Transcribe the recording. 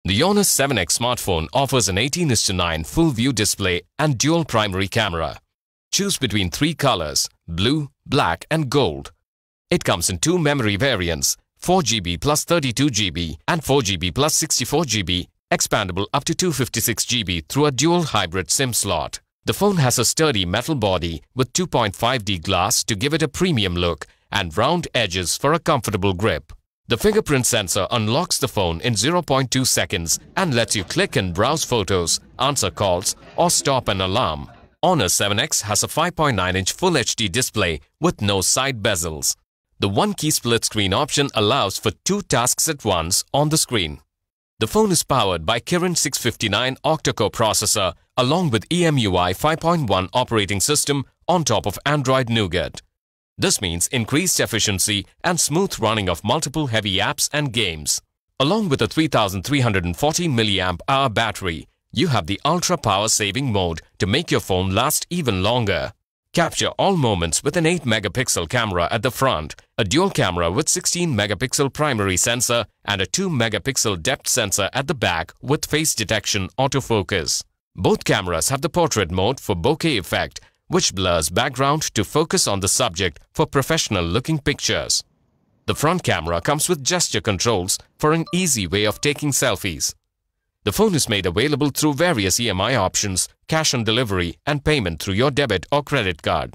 The Honor 7X smartphone offers an 18:9 full-view display and dual primary camera. Choose between 3 colors: blue, black and gold. It comes in 2 memory variants, 4GB plus 32GB and 4GB plus 64GB, expandable up to 256GB through a dual hybrid SIM slot. The phone has a sturdy metal body with 2.5D glass to give it a premium look and round edges for a comfortable grip. The fingerprint sensor unlocks the phone in 0.2 seconds and lets you click and browse photos, answer calls or stop an alarm. Honor 7X has a 5.9-inch Full HD display with no side bezels. The one-key split screen option allows for 2 tasks at once on the screen. The phone is powered by Kirin 659 octa-core processor along with EMUI 5.1 operating system on top of Android Nougat. This means increased efficiency and smooth running of multiple heavy apps and games. Along with a 3340 mAh battery, you have the ultra power saving mode to make your phone last even longer. Capture all moments with an 8-megapixel camera at the front, a dual camera with 16-megapixel primary sensor and a 2-megapixel depth sensor at the back with face detection autofocus. Both cameras have the portrait mode for bokeh effect, which blurs background to focus on the subject for professional-looking pictures. The front camera comes with gesture controls for an easy way of taking selfies. The phone is made available through various EMI options, cash on delivery and payment through your debit or credit card.